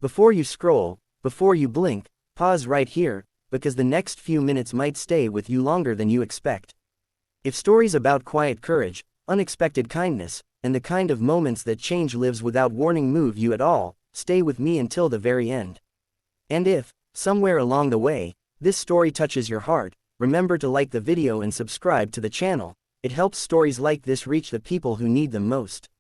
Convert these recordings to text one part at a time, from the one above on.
Before you scroll, before you blink, pause right here, because the next few minutes might stay with you longer than you expect. If stories about quiet courage, unexpected kindness, and the kind of moments that change lives without warning move you at all, stay with me until the very end. And if, somewhere along the way, this story touches your heart, remember to like the video and subscribe to the channel. It helps stories like this reach the people who need them most.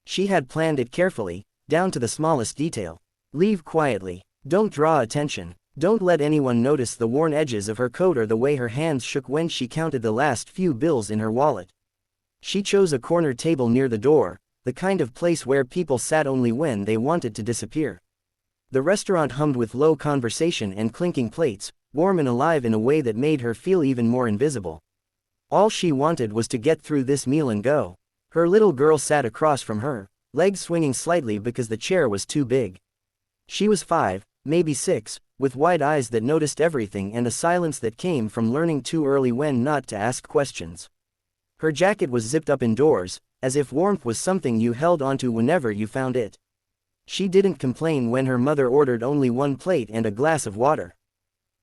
She had planned it carefully, down to the smallest detail. Leave quietly. Don't draw attention. Don't let anyone notice the worn edges of her coat or the way her hands shook when she counted the last few bills in her wallet. She chose a corner table near the door, the kind of place where people sat only when they wanted to disappear. The restaurant hummed with low conversation and clinking plates, warm and alive in a way that made her feel even more invisible. All she wanted was to get through this meal and go. Her little girl sat across from her, legs swinging slightly because the chair was too big. She was 5, maybe 6, with wide eyes that noticed everything and a silence that came from learning too early when not to ask questions. Her jacket was zipped up indoors, as if warmth was something you held onto whenever you found it. She didn't complain when her mother ordered only one plate and a glass of water.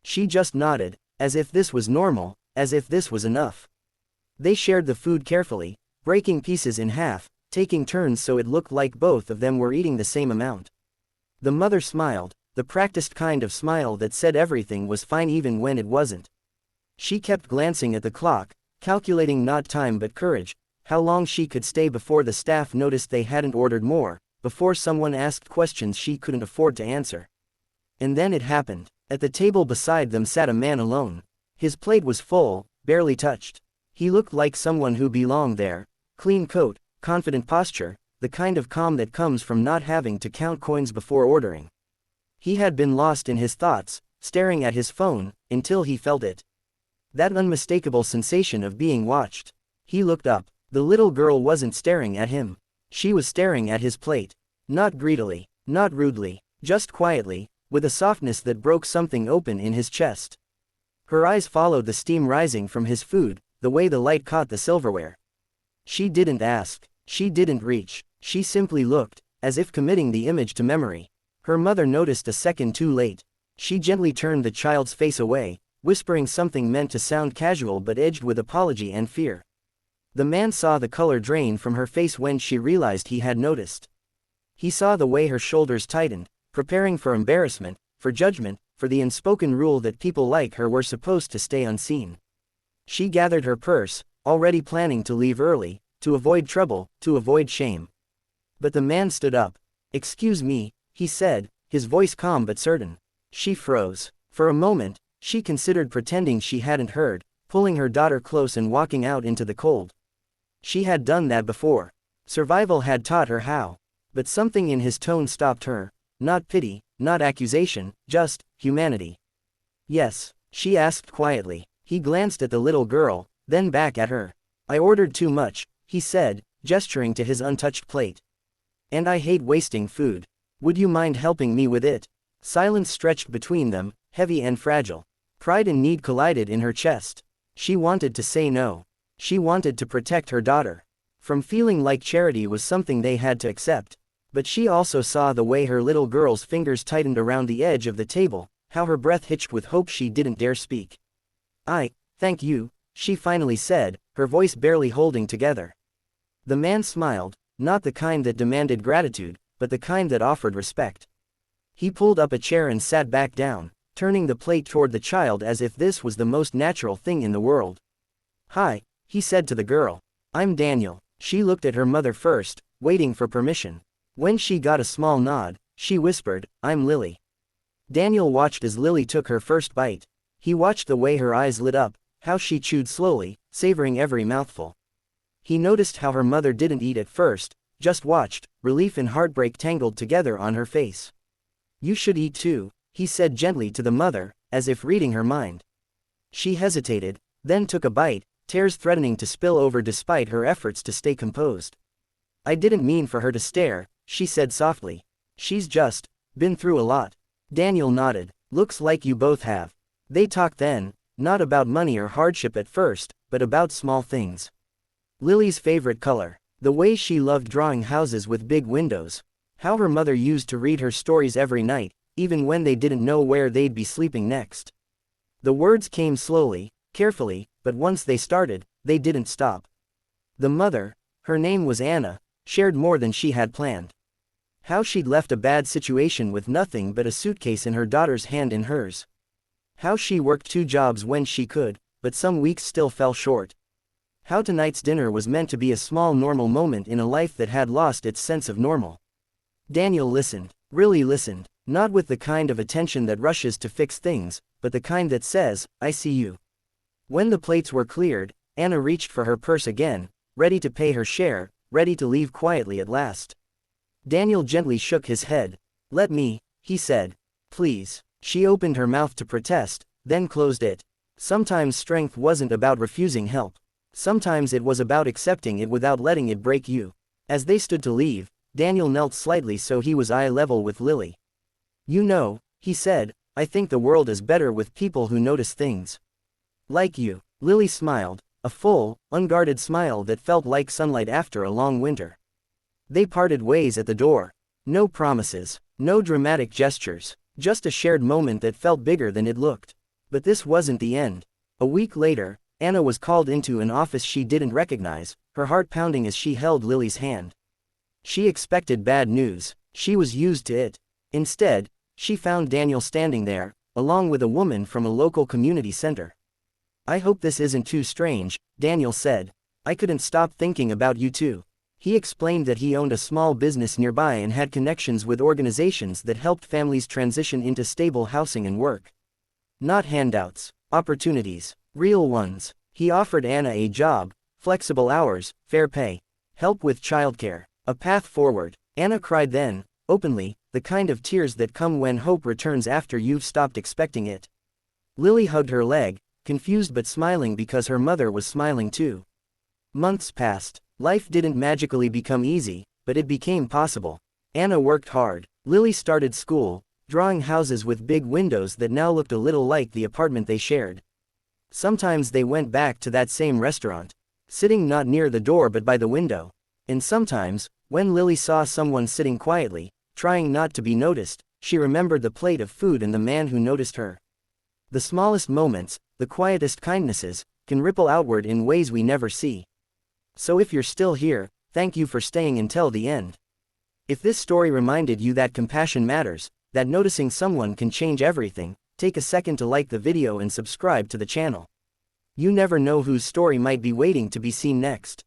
She just nodded, as if this was normal, as if this was enough. They shared the food carefully, breaking pieces in half, taking turns so it looked like both of them were eating the same amount. The mother smiled, the practiced kind of smile that said everything was fine even when it wasn't. She kept glancing at the clock, calculating not time but courage, how long she could stay before the staff noticed they hadn't ordered more, before someone asked questions she couldn't afford to answer. And then it happened. At the table beside them sat a man alone. His plate was full, barely touched. He looked like someone who belonged there. Clean coat, confident posture, the kind of calm that comes from not having to count coins before ordering. He had been lost in his thoughts, staring at his phone, until he felt it. That unmistakable sensation of being watched. He looked up. The little girl wasn't staring at him. She was staring at his plate. Not greedily, not rudely, just quietly, with a softness that broke something open in his chest. Her eyes followed the steam rising from his food, the way the light caught the silverware. She didn't ask, she didn't reach, she simply looked, as if committing the image to memory. Her mother noticed a second too late. She gently turned the child's face away, whispering something meant to sound casual but edged with apology and fear. The man saw the color drain from her face when she realized he had noticed. He saw the way her shoulders tightened, preparing for embarrassment, for judgment, for the unspoken rule that people like her were supposed to stay unseen. She gathered her purse, already planning to leave early, to avoid trouble, to avoid shame. But the man stood up. "Excuse me," he said, his voice calm but certain. She froze. For a moment, she considered pretending she hadn't heard, pulling her daughter close and walking out into the cold. She had done that before. Survival had taught her how. But something in his tone stopped her. Not pity, not accusation, just humanity. "Yes?" she asked quietly. He glanced at the little girl, then back at her. "I ordered too much," he said, gesturing to his untouched plate. "And I hate wasting food. Would you mind helping me with it?" Silence stretched between them, heavy and fragile. Pride and need collided in her chest. She wanted to say no. She wanted to protect her daughter from feeling like charity was something they had to accept. But she also saw the way her little girl's fingers tightened around the edge of the table, how her breath hitched with hope she didn't dare speak. Thank you," she finally said, her voice barely holding together. The man smiled, not the kind that demanded gratitude, but the kind that offered respect. He pulled up a chair and sat back down, turning the plate toward the child as if this was the most natural thing in the world. "Hi," he said to the girl. "I'm Daniel." She looked at her mother first, waiting for permission. When she got a small nod, she whispered, "I'm Lily." Daniel watched as Lily took her first bite. He watched the way her eyes lit up, how she chewed slowly, savoring every mouthful. He noticed how her mother didn't eat at first, just watched, relief and heartbreak tangled together on her face. "You should eat too," he said gently to the mother, as if reading her mind. She hesitated, then took a bite, tears threatening to spill over despite her efforts to stay composed. "I didn't mean for her to stare," she said softly. "She's just been through a lot." Daniel nodded. "Looks like you both have." They talked then, not about money or hardship at first, but about small things. Lily's favorite color. The way she loved drawing houses with big windows. How her mother used to read her stories every night, even when they didn't know where they'd be sleeping next. The words came slowly, carefully, but once they started, they didn't stop. The mother, her name was Anna, shared more than she had planned. How she'd left a bad situation with nothing but a suitcase in her daughter's hand in hers. How she worked 2 jobs when she could, but some weeks still fell short. How tonight's dinner was meant to be a small normal moment in a life that had lost its sense of normal. Daniel listened, really listened, not with the kind of attention that rushes to fix things, but the kind that says, "I see you." When the plates were cleared, Anna reached for her purse again, ready to pay her share, ready to leave quietly at last. Daniel gently shook his head. "Let me," he said. "Please." She opened her mouth to protest, then closed it. Sometimes strength wasn't about refusing help. Sometimes it was about accepting it without letting it break you. As they stood to leave, Daniel knelt slightly so he was eye level with Lily. "You know," he said, "I think the world is better with people who notice things. Like you." Lily smiled, a full, unguarded smile that felt like sunlight after a long winter. They parted ways at the door. No promises, no dramatic gestures, just a shared moment that felt bigger than it looked. But this wasn't the end. A week later, Anna was called into an office she didn't recognize, her heart pounding as she held Lily's hand. She expected bad news. She was used to it. Instead, she found Daniel standing there, along with a woman from a local community center. "I hope this isn't too strange," Daniel said. "I couldn't stop thinking about you too." He explained that he owned a small business nearby and had connections with organizations that helped families transition into stable housing and work. Not handouts, opportunities, real ones. He offered Anna a job, flexible hours, fair pay, help with childcare, a path forward. Anna cried then, openly, the kind of tears that come when hope returns after you've stopped expecting it. Lily hugged her leg, confused but smiling because her mother was smiling too. Months passed. Life didn't magically become easy, but it became possible. Anna worked hard. Lily started school, drawing houses with big windows that now looked a little like the apartment they shared. Sometimes they went back to that same restaurant, sitting not near the door but by the window. And sometimes, when Lily saw someone sitting quietly, trying not to be noticed, she remembered the plate of food and the man who noticed her. The smallest moments, the quietest kindnesses, can ripple outward in ways we never see. So if you're still here, thank you for staying until the end. If this story reminded you that compassion matters, that noticing someone can change everything, take a second to like the video and subscribe to the channel. You never know whose story might be waiting to be seen next.